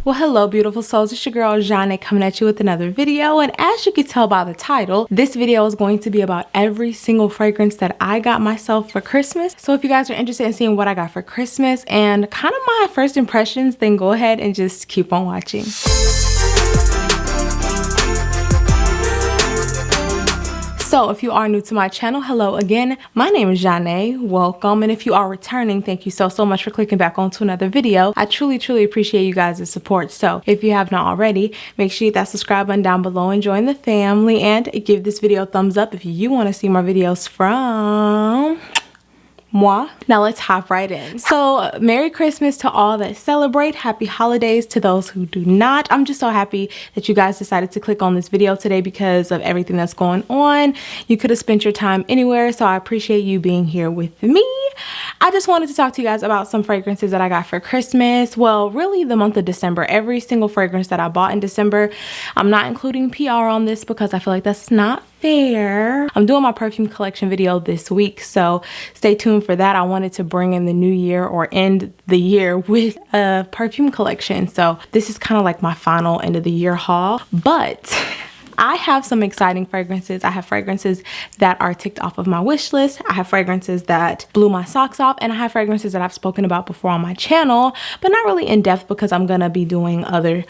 Well, hello beautiful souls, it's your girl Jane coming at you with another video, and as you can tell by the title, this video is going to be about every single fragrance that I got myself for Christmas. So if you guys are interested in seeing what I got for Christmas and kind of my first impressions, then go ahead and just keep on watching. So if you are new to my channel, hello again. My name is Jane. Welcome. And if you are returning, thank you so much for clicking back onto another video. I truly appreciate you guys' support. So if you have not already, make sure you hit that subscribe button down below and join the family, and give this video a thumbs up if you want to see more videos from moi. Now let's hop right in. So Merry Christmas to all that celebrate. Happy holidays to those who do not. I'm just so happy that you guys decided to click on this video today because of everything that's going on. You could have spent your time anywhere, so I appreciate you being here with me. I just wanted to talk to you guys about some fragrances that I got for Christmas. Well, really the month of December. Every single fragrance that I bought in December. I'm not including PR on this because I feel like that's not fair. I'm doing my perfume collection video this week, so stay tuned for that. I wanted to bring in the new year or end the year with a perfume collection. So this is kind of like my final end of the year haul, but I have some exciting fragrances. I have fragrances that are ticked off of my wish list. I have fragrances that blew my socks off, and I have fragrances that I've spoken about before on my channel, but not really in depth because I'm gonna be doing other,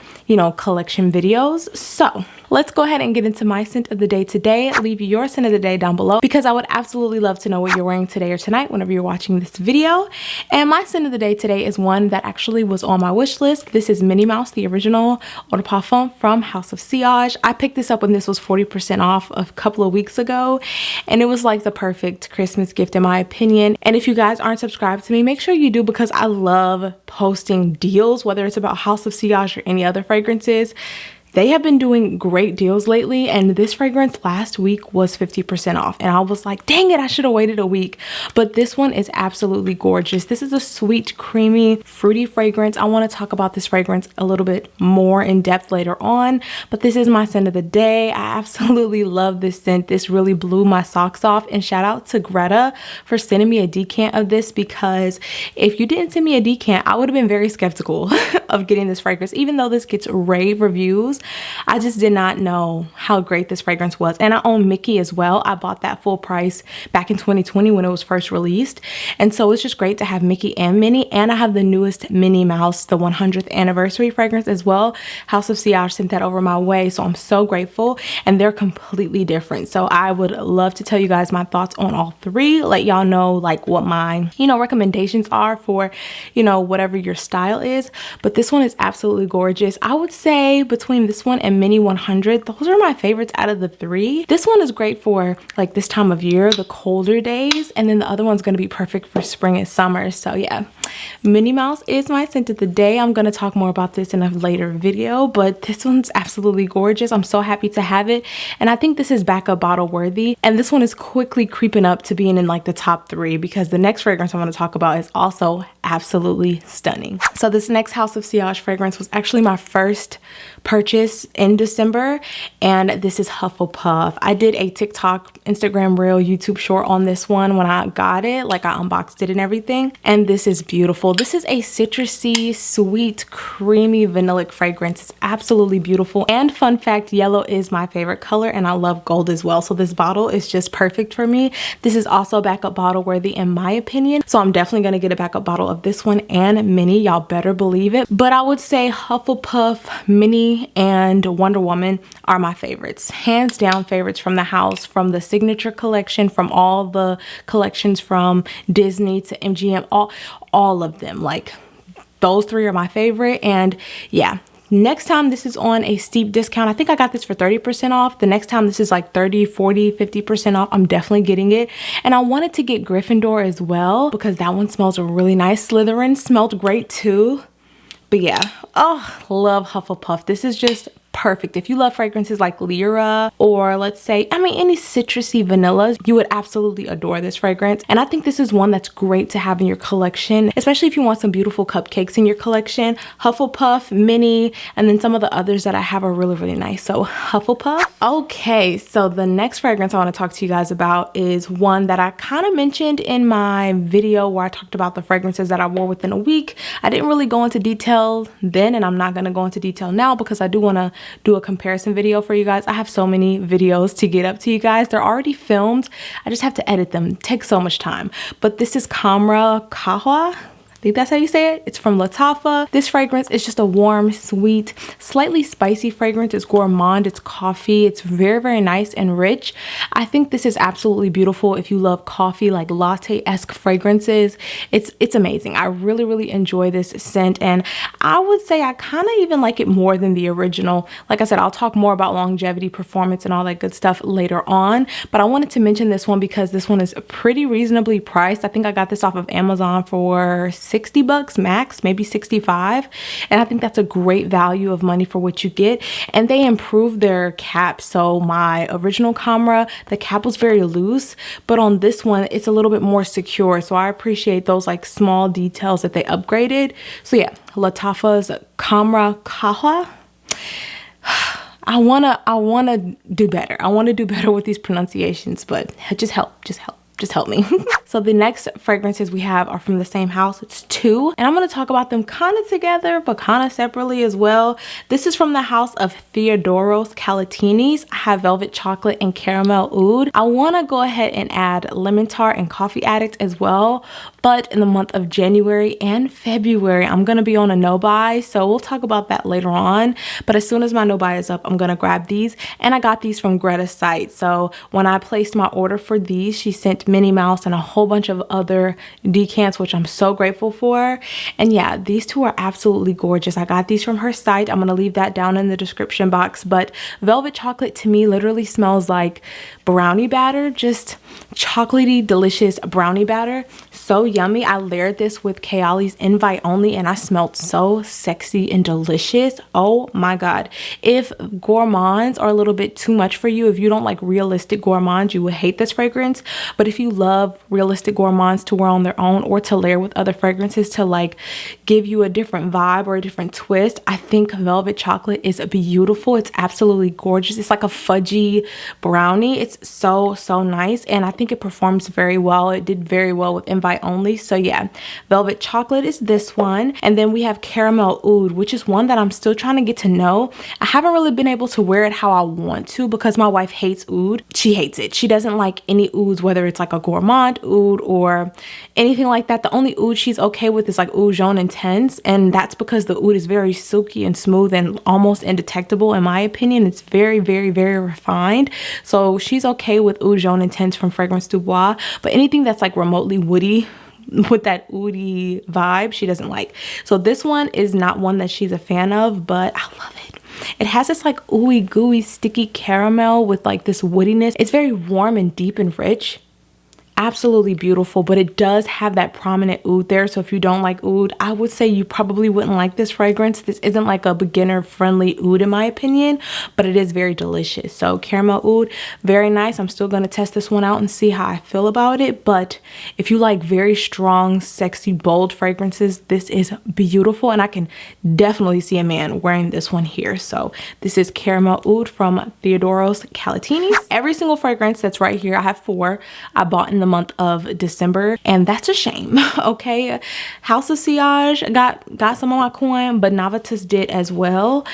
collection videos. So let's go ahead and get into my scent of the day today. Leave your scent of the day down below because I would absolutely love to know what you're wearing today or tonight whenever you're watching this video. And my scent of the day today is one that actually was on my wish list. This is Minnie Mouse, the original Eau de Parfum from House of Sillage. I picked this up when this was 40% off a couple of weeks ago, and it was like the perfect Christmas gift in my opinion. And if you guys aren't subscribed to me, make sure you do because I love posting deals, whether it's about House of Sillage or any other fragrances. They have been doing great deals lately, and this fragrance last week was 50% off, and I was like, dang it, I should have waited a week. But this one is absolutely gorgeous. This is a sweet, creamy, fruity fragrance. I want to talk about this fragrance a little bit more in depth later on, but this is my scent of the day. I absolutely love this scent. This really blew my socks off, and shout out to Greta for sending me a decant of this, because if you didn't send me a decant, I would have been very skeptical of getting this fragrance. Even though this gets rave reviews, I just did not know how great this fragrance was. And I own Mickey as well. I bought that full price back in 2020 when it was first released. And so it's just great to have Mickey and Minnie. And I have the newest Minnie Mouse, the 100th anniversary fragrance as well. House of Sillage sent that over my way, so I'm so grateful. And they're completely different. So I would love to tell you guys my thoughts on all three. Let y'all know like what my, recommendations are for, whatever your style is. But this one is absolutely gorgeous. I would say between this one and Minnie 100, those are my favorites out of the three. This one is great for like this time of year, the colder days, and then the other one's going to be perfect for spring and summer. So yeah, Minnie Mouse is my scent of the day. I'm going to talk more about this in a later video, but this one's absolutely gorgeous. I'm so happy to have it, and I think this is backup bottle worthy, and this one is quickly creeping up to being in like the top three because the next fragrance I want to talk about is also absolutely stunning. So this next House of Sillage fragrance was actually my first purchase in December, and this is Hufflepuff. I did a TikTok, Instagram reel, YouTube short on this one when I got it, like I unboxed it and everything, and this is beautiful. This is a citrusy, sweet, creamy vanillic fragrance. It's absolutely beautiful, and fun fact, yellow is my favorite color, and I love gold as well, so this bottle is just perfect for me. This is also backup bottle worthy in my opinion, so I'm definitely going to get a backup bottle of this one and Minnie, y'all better believe it. But I would say Hufflepuff, Minnie, and Wonder Woman are my favorites, hands down favorites from the house, from the signature collection, from all the collections from Disney to MGM, all of them. Like those three are my favorite. And yeah, next time this is on a steep discount, I think I got this for 30% off. The next time this is like 30, 40, 50% off, I'm definitely getting it. And I wanted to get Gryffindor as well because that one smells really nice. Slytherin smelled great too. But yeah, oh, love Hufflepuff. This is just perfect. If you love fragrances like Lyra, or let's say, I mean, any citrusy vanillas, you would absolutely adore this fragrance. And I think this is one that's great to have in your collection, especially if you want some beautiful cupcakes in your collection. Hufflepuff, Minnie, and then some of the others that I have are really, really nice. So Hufflepuff. Okay, so the next fragrance I want to talk to you guys about is one that I kind of mentioned in my video where I talked about the fragrances that I wore within a week. I didn't really go into detail then, and I'm not going to go into detail now because I do want to do a comparison video for you guys. I have so many videos to get up to you guys. They're already filmed. I just have to edit them. It takes so much time. But this is Khamrah Qahwa. I think that's how you say it. It's from Lattafa. This fragrance is just a warm, sweet, slightly spicy fragrance. It's gourmand, it's coffee. It's very, very nice and rich. I think this is absolutely beautiful if you love coffee, like latte-esque fragrances. It's amazing. I really, really enjoy this scent, and I would say I kind of even like it more than the original. Like I said, I'll talk more about longevity, performance, and all that good stuff later on, but I wanted to mention this one because this one is pretty reasonably priced. I think I got this off of Amazon for $60 max, maybe 65, and I think that's a great value of money for what you get. And they improved their cap. So my original Khamrah, the cap was very loose, but on this one it's a little bit more secure. So I appreciate those like small details that they upgraded. So yeah, Lattafa's Khamrah Qahwa. I wanna do better. I want to do better with these pronunciations, but just help me. So the next fragrances we have are from the same house. It's two, and I'm going to talk about them kind of together but kind of separately as well. This is from the house of Theodoros Kalatinis. I have Velvet Chocolate and Caramel Oud. I want to go ahead and add Lemon Tart and Coffee Addict as well, but in the month of January and February I'm going to be on a no buy, so we'll talk about that later on. But as soon as my no buy is up, I'm going to grab these, and I got these from Greta's site. So when I placed my order for these, she sent Minnie Mouse and a whole bunch of other decants, which I'm so grateful for. And yeah, these two are absolutely gorgeous. I got these from her site. I'm gonna leave that down in the description box. But Velvet Chocolate to me literally smells like brownie batter, just chocolatey, delicious brownie batter. So yummy. I layered this with Kayali's Invite Only, and I smelled so sexy and delicious. Oh my god. If gourmands are a little bit too much for you, if you don't like realistic gourmands, you would hate this fragrance. But if you love realistic gourmands to wear on their own or to layer with other fragrances to like give you a different vibe or a different twist, I think Velvet Chocolate is beautiful. It's absolutely gorgeous. It's like a fudgy brownie. It's so nice, and I think it performs very well. It did very well with Invite Only. So yeah, Velvet Chocolate is this one. And then we have Caramel Oud, which is one that I'm still trying to get to know. I haven't really been able to wear it how I want to because my wife hates oud. She hates it. She doesn't like any ouds, whether it's like a gourmand oud or anything like that. The only oud she's okay with is like Arabian Intense, and that's because the oud is very silky and smooth and almost indetectable in my opinion. It's very refined. So she's okay with Arabian Intense from Fragrance Du Bois, but anything that's like remotely woody with that oudy vibe, she doesn't like. So this one is not one that she's a fan of, but I love it. It has this like ooey gooey sticky caramel with like this woodiness. It's very warm and deep and rich. Absolutely beautiful, but it does have that prominent oud there. So if you don't like oud, I would say you probably wouldn't like this fragrance. This isn't like a beginner friendly oud in my opinion, but it is very delicious. So Caramel Oud, very nice. I'm still going to test this one out and see how I feel about it. But if you like very strong, sexy, bold fragrances, this is beautiful, and I can definitely see a man wearing this one here. So this is Caramel Oud from Theodoros Kalatinis. Every single fragrance that's right here, I have 4, I bought in the month of December, and that's a shame. Okay, House of Sillage got some on my coin, but Novitas did as well.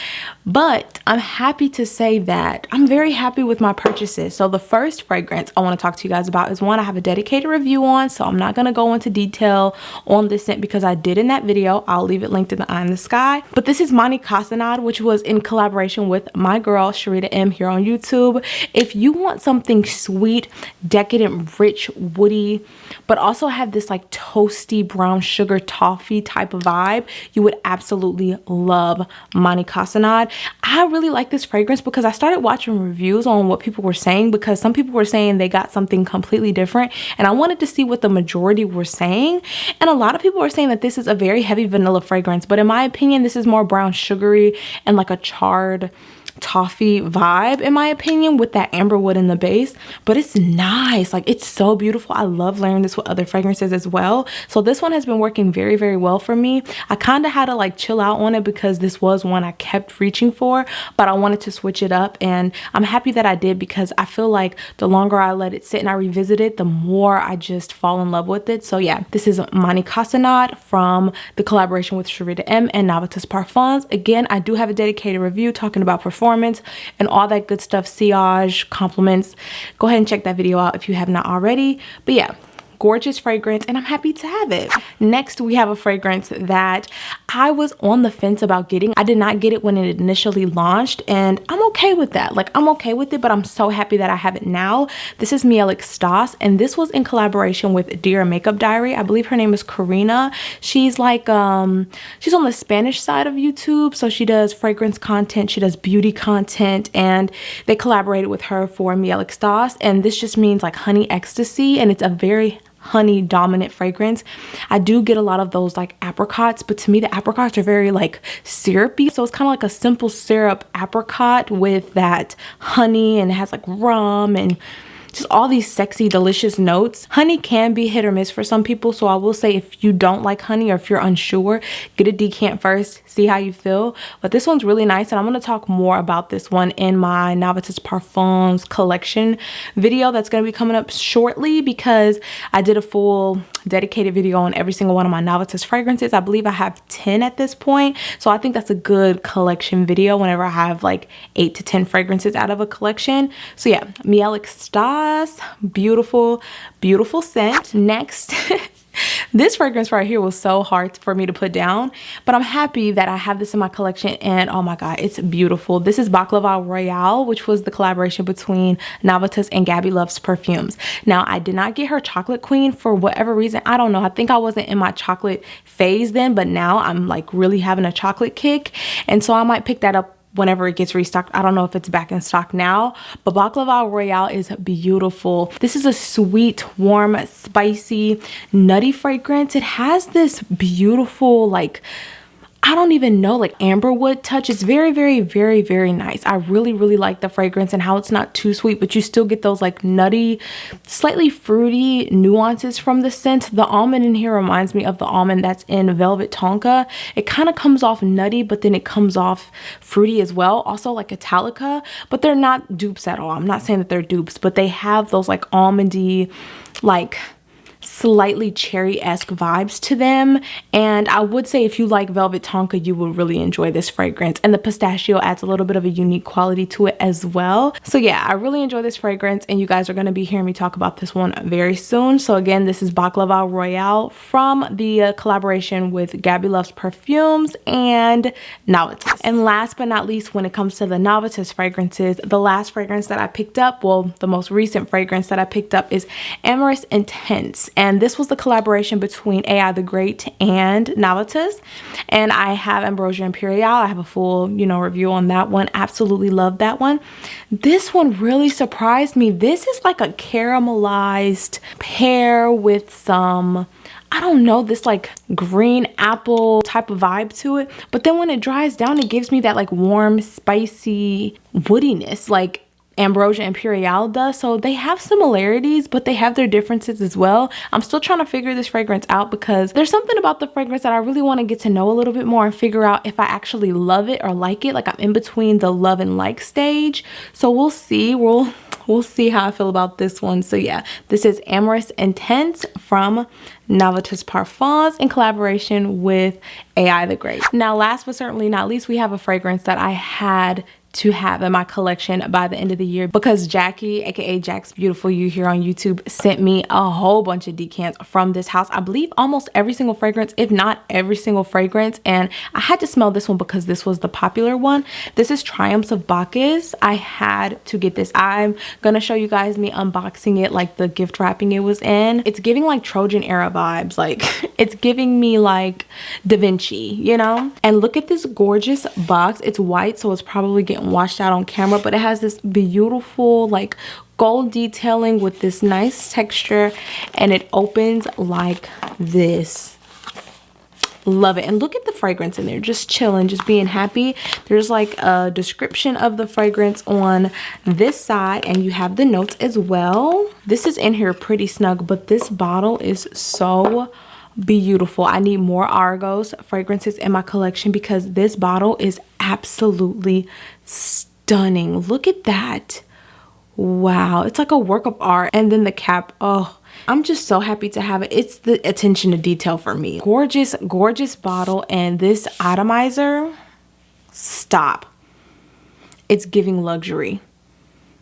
But I'm happy to say that I'm very happy with my purchases. So the first fragrance I want to talk to you guys about is one I have a dedicated review on, so I'm not going to go into detail on this scent because I did in that video. I'll leave it linked in the eye in the sky. But this is Minnie Mouse, which was in collaboration with my girl Sharita M here on YouTube. If you want something sweet, decadent, rich, woody, but also have this like toasty brown sugar toffee type of vibe, you would absolutely love Minnie Mouse. I really like this fragrance because I started watching reviews on what people were saying, because some people were saying they got something completely different, and I wanted to see what the majority were saying. And a lot of people were saying that this is a very heavy vanilla fragrance, but in my opinion this is more brown sugary and like a charred toffee vibe in my opinion with that amber wood in the base, but it's nice. Like, it's so beautiful. I love layering this with other fragrances as well. So this one has been working very, very well for me. I kind of had to like chill out on it because this was one I kept reaching for, but I wanted to switch it up, and I'm happy that I did because I feel like the longer I let it sit and I revisit it, the more I just fall in love with it. So yeah, this is Minnie Mouse from the collaboration with Sharita M and Novitas Parfums. Again, I do have a dedicated review talking about performance and all that good stuff, sillage, compliments. Go ahead and check that video out if you have not already. But yeah, gorgeous fragrance, and I'm happy to have it. Next, we have a fragrance that I was on the fence about getting. I did not get it when it initially launched, and I'm okay with that. Like, I'm okay with it, but I'm so happy that I have it now. This is Melix Star, and this was in collaboration with Dear Makeup Diary. I believe her name is Karina. She's like, she's on the Spanish side of YouTube, so she does fragrance content, she does beauty content, and they collaborated with her for Melix Star, and this just means like honey ecstasy, and it's a very honey dominant fragrance. I do get a lot of those like apricots, but to me the apricots are very like syrupy, so it's kind of like a simple syrup apricot with that honey, and it has like rum and just all these sexy, delicious notes. Honey can be hit or miss for some people, so I will say if you don't like honey or if you're unsure, get a decant first, see how you feel. But this one's really nice, and I'm going to talk more about this one in my Novitas Parfums collection video that's going to be coming up shortly, because I did a full dedicated video on every single one of my Novitas fragrances. I believe I have 10 at this point, so I think that's a good collection video whenever I have like 8 to 10 fragrances out of a collection. So yeah, Melix Star, beautiful, beautiful scent. Next, this fragrance right here was so hard for me to put down, but I'm happy that I have this in my collection, and oh my god, it's beautiful. This is Baklava Royale, which was the collaboration between Novitas and Gabby Loves Perfumes. Now, I did not get her Chocolate Queen for whatever reason. I don't know. I think I wasn't in my chocolate phase then, but now I'm like really having a chocolate kick, and so I might pick that up whenever it gets restocked. I don't know if it's back in stock now, but Baklava Royale is beautiful. This is a sweet, warm, spicy, nutty fragrance. It has this beautiful, like, I don't even know, like amberwood touch. It's very, very, very, very nice. I really, really like the fragrance and how it's not too sweet, but you still get those like nutty, slightly fruity nuances from the scent. The almond in here reminds me of the almond that's in Velvet Tonka. It kind of comes off nutty, but then it comes off fruity as well. Also like Italica, but they're not dupes at all. I'm not saying that they're dupes, but they have those like almondy, like slightly cherry-esque vibes to them, and I would say if you like Velvet Tonka, you will really enjoy this fragrance, and the pistachio adds a little bit of a unique quality to it as well. So yeah, I really enjoy this fragrance, and you guys are going to be hearing me talk about this one very soon. So again, this is Baklava Royale from the collaboration with Gabby Loves Perfumes and Novitas. And last but not least, when it comes to the Novitas fragrances, the last fragrance that I picked up, well, the most recent fragrance that I picked up is Amorous Intense. And this was the collaboration between AI the Great and Novitas. And I have Ambrosia Imperial. I have a full, review on that one. Absolutely love that one. This one really surprised me. This is like a caramelized pear with some, I don't know, this like green apple type of vibe to it. But then when it dries down, it gives me that like warm, spicy woodiness, like Ambrosia Imperial does. So they have similarities, but they have their differences as well. I'm still trying to figure this fragrance out because there's something about the fragrance that I really want to get to know a little bit more and figure out if I actually love it or like it. Like, I'm in between the love and like stage, so we'll see. We'll see how I feel about this one. So yeah, this is Amorous Intense from Novitas Parfums in collaboration with AI the Great. Now, last but certainly not least, we have a fragrance that I had to have in my collection by the end of the year because Jackie, aka Jack's Beautiful You here on YouTube, sent me a whole bunch of decants from this house. I believe almost every single fragrance, if not every single fragrance, and I had to smell this one because this was the popular one. This is Triumphs of Bacchus. I had to get this. I'm gonna show you guys me unboxing it, like the gift wrapping it was in. It's giving like Trojan era vibes. Like, it's giving me like Da Vinci, And look at this gorgeous box. It's white, so it's probably getting washed out on camera, but it has this beautiful like gold detailing with this nice texture, and it opens like this. Love it. And look at the fragrance in there, just chilling, just being happy. There's like a description of the fragrance on this side, and you have the notes as well. This is in here pretty snug, but this bottle is so beautiful. I need more Argos fragrances in my collection because this bottle is absolutely stunning. Look at that. Wow, it's like a work of art. And then the cap, oh, I'm just so happy to have it. It's the attention to detail for me. Gorgeous, gorgeous bottle. And this atomizer, stop. It's giving luxury.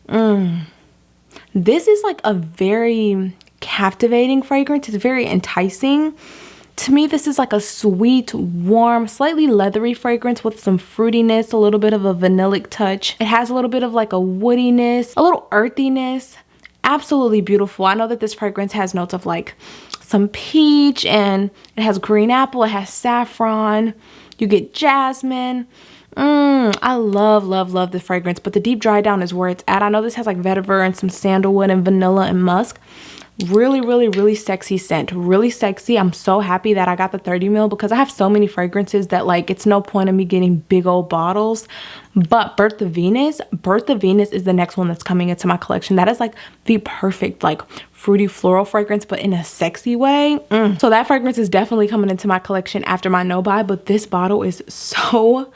This is like a very captivating fragrance. It's very enticing. To me, this is like a sweet, warm, slightly leathery fragrance with some fruitiness, a little bit of a vanillic touch. It has a little bit of like a woodiness, a little earthiness. Absolutely beautiful. I know that this fragrance has notes of like some peach, and it has green apple, it has saffron, you get jasmine. I love, love, love the fragrance, but the deep dry down is where it's at. I know this has like vetiver and some sandalwood and vanilla and musk. Really, really, really sexy scent. Really sexy. I'm so happy that I got the 30 ml because I have so many fragrances that like it's no point in me getting big old bottles. But Birth of Venus is the next one that's coming into my collection. That is like the perfect like fruity floral fragrance, but in a sexy way. So that fragrance is definitely coming into my collection after my no buy, but this bottle is so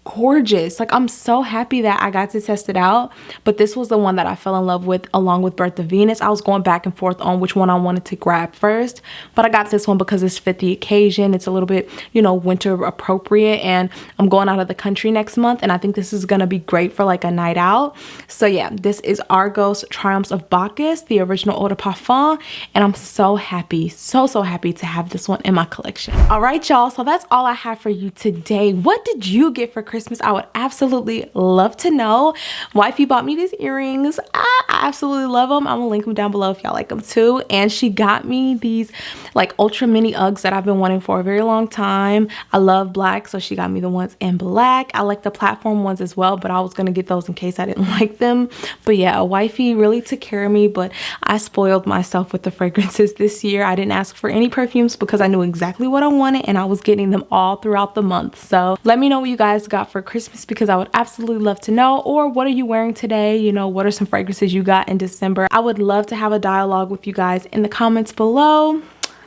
gorgeous. Like, I'm so happy that I got to test it out, but this was the one that I fell in love with along with Birth of Venus. I was going back and forth on which one I wanted to grab first, but I got this one because it's fit the occasion. It's a little bit, you know, winter appropriate, and I'm going out of the country next month, and I think this is gonna be great for like a night out. So yeah, this is Argos Triumphs of Bacchus, the original eau de parfum, and I'm so happy, so happy to have this one in my collection. All right, y'all, so that's all I have for you today. What did you get for Christmas? I would absolutely love to know. Wifey bought me these earrings. I absolutely love them. I'm gonna link them down below if y'all like them too. And she got me these like ultra mini Uggs that I've been wanting for a very long time. I love black, so she got me the ones in black. I like the platform ones as well, but I was gonna get those in case I didn't like them. But yeah, wifey really took care of me, but I spoiled myself with the fragrances this year. I didn't ask for any perfumes because I knew exactly what I wanted, and I was getting them all throughout the month. So let me know what you guys got for Christmas because I would absolutely love to know. Or what are you wearing today? You know, what are some fragrances you got in December? I would love to have a dialogue with you guys in the comments below.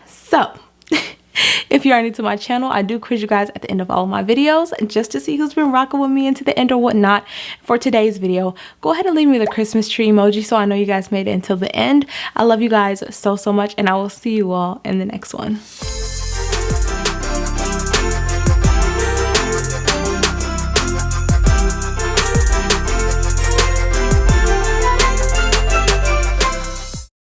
So if you are new to my channel, I do quiz you guys at the end of all of my videos just to see who's been rocking with me into the end or whatnot. For today's video, go ahead and leave me the Christmas tree emoji so I know you guys made it until the end. I love you guys so much, and I will see you all in the next one.